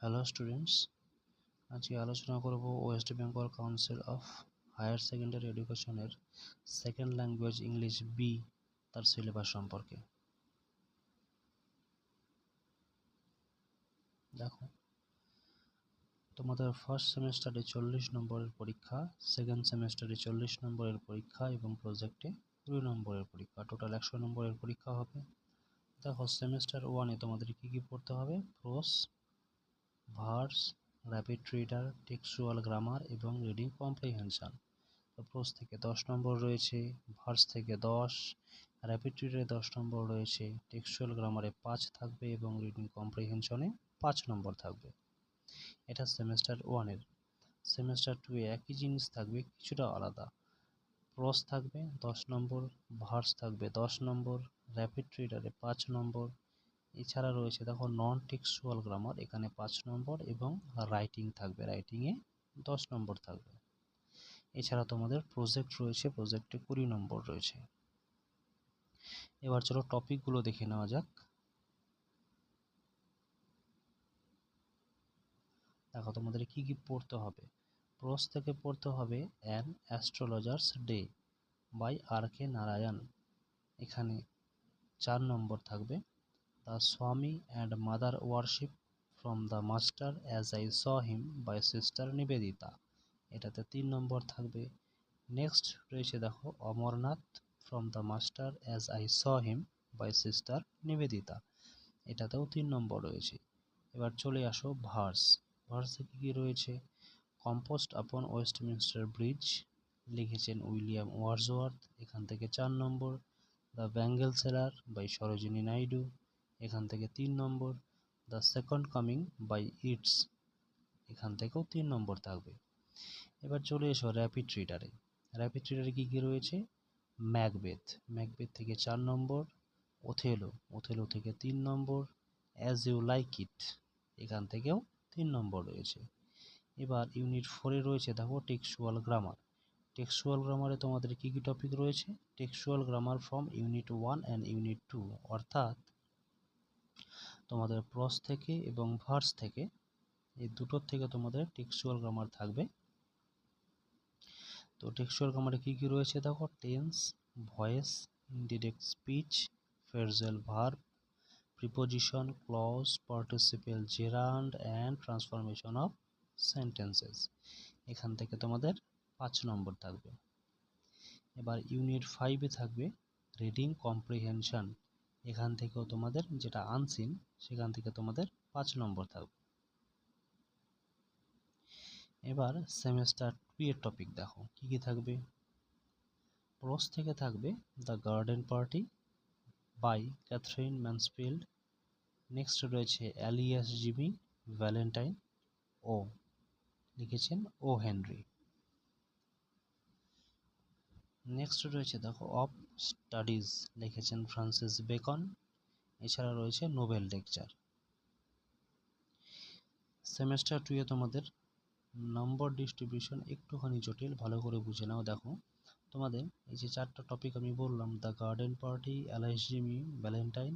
Hello students, আজকে আলোচনা করব West Bengal council of higher secondary এডুকেশনের সেকেন্ড ল্যাঙ্গুয়েজ ইংলিশ বি তার সিলেবাস সম্পর্কে। দেখো, তোমাদের ফার্স্ট সেমিস্টারে 40 নম্বরের পরীক্ষা, সেকেন্ড সেমিস্টারে 40 নম্বরের পরীক্ষা এবং প্রজেক্টে 20 নম্বরের পরীক্ষা, টোটাল 100 নম্বরের পরীক্ষা হবে। দেখো, সেমিস্টার 1-এ তোমাদের কি পড়তে হবে? Prose, verse, rapid reader, textual grammar এবং রিডিং কম্প্রিহেনশন। প্রোস থেকে 10 নম্বর রয়েছে, ভার্স থেকে 10, র্যাপিড রিডারে 10 নম্বর রয়েছে, টেক্সচুয়াল গ্রামারে 5 থাকবে এবং রিডিং কম্প্রিহেনশনে 5 নম্বর থাকবে। এটা সেমিস্টার 1-এর। সেমিস্টার 2-এ একই জিনিস থাকবে, কিছুটা আলাদা। প্রোস থাকবে 10 নম্বর, ভার্স থাকবে 10 নম্বর, র্যাপিড রিডারে 5 নম্বর। এছাড়া রয়েছে দেখো নন টেক্সচুয়াল গ্রামার, এখানে 5 নম্বর এবং রাইটিং থাকবে, রাইটিংয়ে 10 নম্বর থাকবে। এছাড়া তোমাদের প্রজেক্ট রয়েছে, প্রজেক্টে 20 নম্বর রয়েছে। এবার চলো টপিকগুলো দেখে নেওয়া যাক। দেখো, তোমাদের কি পড়তে হবে। প্রোস থেকে পড়তে হবে an astrologer's day by R K. Narayan, এখানে 4 নম্বর থাকবে। The Swami and mother worship from the master as I saw him by sister Nivedita, এটাতে 3 নম্বর থাকবে। নেক্সট রয়েছে দেখো Amarnath from the master as I saw him by sister Nivedita, এটাতেও 3 নম্বর রয়েছে। এবার চলে আসো ভার্স। ভার্সে কী রয়েছে? কম্পোস্ট আপন ওয়েস্টমিনস্টার ব্রিজ, লিখেছেন উইলিয়াম ওয়ার্ডসওয়ার্থ, এখান থেকে 4 number. The bangle seller by Sarojini Naidu, এখান থেকে 3 number. The second coming by Yeats, এখান থেকেও 3 নম্বর থাকবে। এবার চলে এসো র্যাপিড রিডারে। র্যাপিড রিডারে কী রয়েছে? ম্যাকবেথ, ম্যাকবেথ থেকে 4 নম্বর। ওথেলো, ওথেলো থেকে 3 নম্বর। অ্যাজ ইউ লাইক ইট, এখান থেকেও 3 নম্বর রয়েছে। এবার ইউনিট 4-এ রয়েছে দেখো টেক্সচুয়াল গ্রামার। টেক্সচুয়াল গ্রামারে তোমাদের কী টপিক রয়েছে? Textual grammar from unit 1 and unit 2, অর্থাৎ তোমাদের প্রস থেকে এবং ভার্স থেকে, এই দুটোর থেকে তোমাদের টেক্সচুয়াল গ্রামার থাকবে। তো টেক্সচুয়াল গ্রামারে কী রয়েছে দেখো? Tense, voice, indirect speech, phrasal verb, preposition, clause, participle gerund and transformation of sentences, এখান থেকে তোমাদের 5 নম্বর থাকবে। এবার ইউনিট 5-এ থাকবে রিডিং কম্প্রিহেনশন, এখান থেকেও তোমাদের যেটা আনসিন, সেখান থেকে তোমাদের 5 নম্বর থাকবে। এবার সেমিস্টার 2-এর টপিক দেখো কী থাকবে। প্রোস থেকে থাকবে the garden party by Katherine Mansfield. Next রয়েছে অ্যালিয়াস জিমি ভ্যালেন্টাইন ও, লিখেছেন ও হেনরি। নেক্সট রয়েছে দেখো অফ স্টাডিজ, লিখেছেন ফ্রান্সিস বেকন। এছাড়া রয়েছে নোবেল লেকচার। সেমিস্টার 2-এ তোমাদের নম্বর ডিস্ট্রিবিউশন একটুখানি জটিল, ভালো করে বুঝে নাও। দেখো, তোমাদের এই যে 4টা টপিক আমি বললাম, the garden party, alias Jimmy, Valentine,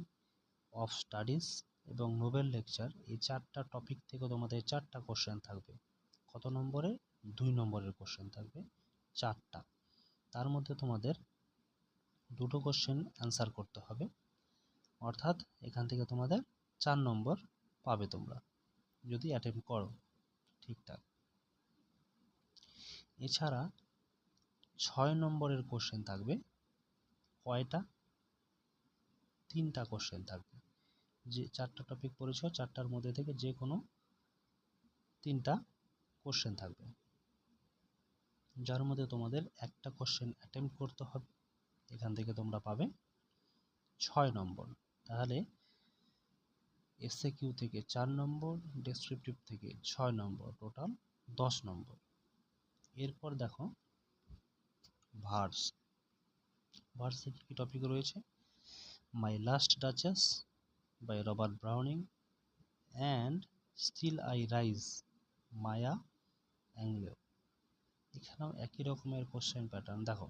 of studies এবং নোবেল লেকচার, এই 4টা টপিক থেকে তোমাদের 4টা কোশ্চেন থাকবে। কত নম্বরে? 2 নম্বরের কোশ্চেন থাকবে 4টা। তার মধ্যে তোমাদের 2টো কোশ্চেন অ্যান্সার করতে হবে, অর্থাৎ এখান থেকে তোমাদের 4 নম্বর পাবে তোমরা যদি অ্যাটেম্প্ট করো ঠিকঠাক। এছাড়া 6 নম্বরের কোশ্চেন থাকবে কয়টা? 3টা কোশ্চেন থাকবে। যে 4টা টপিক পড়েছ, 4টার মধ্যে থেকে যে কোনো 3টা কোশ্চেন থাকবে, যার মধ্যে তোমাদের একটা কোশ্চেন অ্যাটেম্প্ট করতে হবে, এখান থেকে তোমরা পাবে 6 নম্বর। তাহলে এসএকিউ থেকে 4 নম্বর, ডেসক্রিপটিভ থেকে 6 নম্বর, টোটাল 10 নম্বর। এরপর দেখো ভার্স। ভার্সে কী টপিক রয়েছে? My last duchess by Robert Browning and still I rise Maya Angelou, এখানেও একই রকমের কোশ্চেন প্যাটার্ন। দেখো,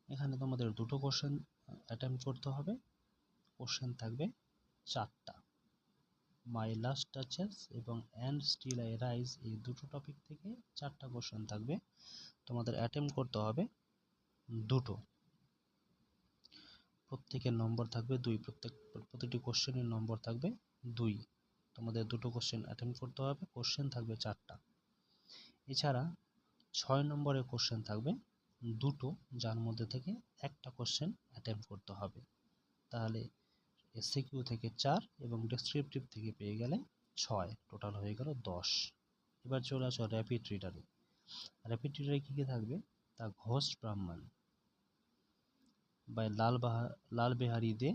এখানে তোমাদের 2টো কোশ্চেন অ্যাটেম্প্ট করতে হবে, কোশ্চেন থাকবে 4টা। মাই লাস্ট টাচেস এবং অ্যান্ড স্টিল আই রাইজ, এই দুটো টপিক থেকে 4টা কোশ্চেন থাকবে, তোমাদের অ্যাটেম্প্ট করতে হবে দুটো। প্রত্যেকের নম্বর থাকবে 2, প্রতিটি কোশ্চেনের নম্বর থাকবে 2। তোমাদের দুটো কোশ্চেন অ্যাটেম্প্ট করতে হবে, কোশ্চেন থাকবে 4টা। এছাড়া 6 নম্বরের কোশ্চেন থাকবে দুটো, যার মধ্যে থেকে একটা কোশ্চেন অ্যাটেম্প্ট করতে হবে। তাহলে এসসিকিউ থেকে 4 এবং ডেসক্রিপটিভ থেকে পেয়ে গেলে 6, টোটাল হয়ে গেল 10। এবার চলে আসো র্যাপিড রিডারে। র্যাপিড রিডারে কী কী থাকবে? The ghost Brahmin by Lal Behari Dey,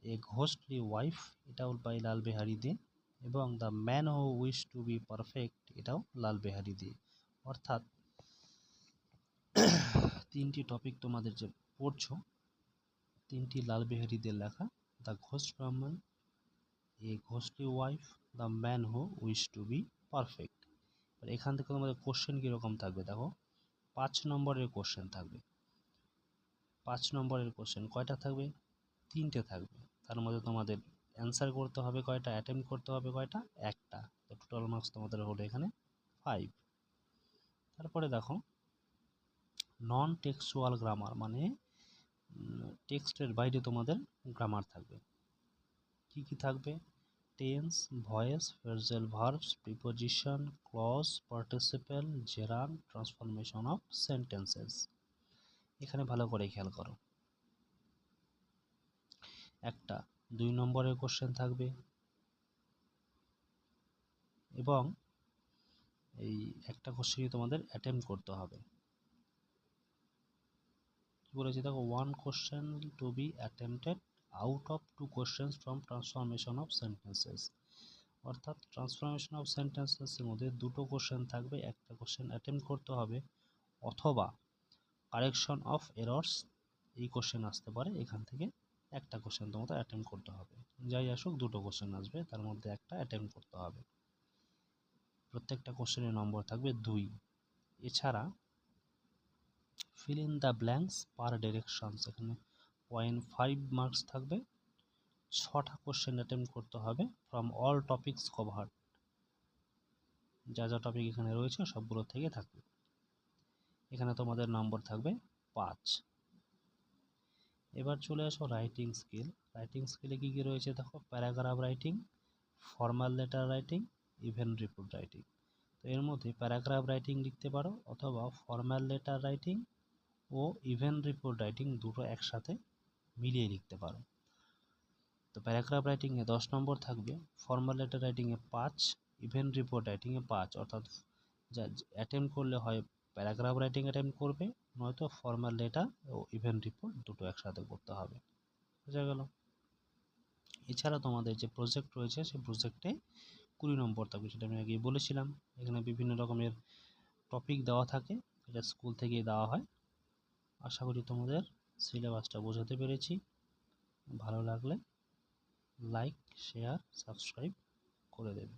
a ghostly wife, এটাও বাই লাল বেহারি দে, এবং the man who wish to be perfect, এটাও লাল বেহারি দে। অর্থাৎ 3টি টপিক তোমাদের যে পড়ছো, 3টি লাল বেহারিদের লেখা। The ghost Brahman, a ghostly wife, the man who wish to be perfect. এখান থেকে তোমাদের কোশ্চেন কীরকম থাকবে দেখো, 5 নম্বরের কোশ্চেন থাকবে। 5 নম্বরের কোশ্চেন কয়টা থাকবে? 3টে থাকবে। তার মধ্যে তোমাদের অ্যান্সার করতে হবে কয়টা, অ্যাটেম্প্ট করতে হবে কয়টা, একটা। তো টোটাল মার্কস তোমাদের হলো এখানে 5। তারপরে দেখো নন টেক্সচুয়াল গ্রামার, মানে টেক্সটের বাইরে তোমাদের গ্রামার থাকবে। কি কি থাকবে? Tense, voice, phrasal verbs, preposition, clause, participle, gerund, transformation of sentences. এখানে ভালো করে খেয়াল করো। একটা 2 নম্বরের কোশ্চেন থাকবে এবং এই একটা কোশ্চেনই তোমাদের অ্যাটেম্প্ট করতে হবে। কি বলেছি দেখো, 1 question to be attempted out of 2 questions from transformation of sentences. অর্থাৎ ট্রান্সফরমেশন অফ সেন্টেন্সেসের মধ্যে দুটো কোশ্চেন থাকবে, একটা কোশ্চেন অ্যাটেম্প্ট করতে হবে, অথবা কারেকশন অফ এরর্স, এই কোশ্চেন আসতে পারে। এখান থেকে একটা কোশ্চেন তোমাদের অ্যাটেম্প্ট করতে হবে। যাই আসুক, দুটো কোশ্চেন আসবে, তার মধ্যে একটা অ্যাটেম্প্ট করতে হবে। প্রত্যেকটা কোশ্চেনের নম্বর থাকবে 2। এছাড়া fill in the blanks per directions, এখানে 0.5 মার্কস থাকবে। 6টা কোশ্চেন অ্যাটেম্প্ট করতে হবে ফ্রম অল টপিকস কভার্ড, যা যা টপিক এখানে রয়েছে সবগুলো থেকে থাকবে। এখানে তোমাদের নম্বর থাকবে 5। এবার চলে আসো রাইটিং স্কিল। রাইটিং স্কিলে কী কী রয়েছে দেখো, paragraph writing, formal letter writing, event report writing. তো এর মধ্যে প্যারাগ্রাফ রাইটিং লিখতে পারো, অথবা ফর্মাল লেটার রাইটিং ও ইভেন্ট রিপোর্ট রাইটিং দুটো একসাথে মিলিয়ে লিখতে পারো। তো প্যারাগ্রাফ রাইটিংয়ে 10 নম্বর থাকবে, ফর্মাল লেটার রাইটিংয়ে 5, ইভেন্ট রিপোর্ট রাইটিংয়ে 5। অর্থাৎ যা অ্যাটেম্প্ট করলে হয় প্যারাগ্রাফ রাইটিং অ্যাটেম্প্ট করবে, নয়তো ফর্মাল লেটার ও ইভেন্ট রিপোর্ট দুটো একসাথে করতে হবে। বোঝা গেল? এছাড়া তোমাদের যে প্রজেক্ট রয়েছে, সেই প্রজেক্টে 20 নম্বর থাকবে, সেটা আমি আগেই বলেছিলাম। এখানে বিভিন্ন রকমের টপিক দেওয়া থাকে, এটা স্কুল থেকেই দেওয়া হয়। আশা করি তোমাদের সিলেবাসটা বোঝাতে পেরেছি। ভালো লাগলে লাইক, শেয়ার, সাবস্ক্রাইব করে দেবে।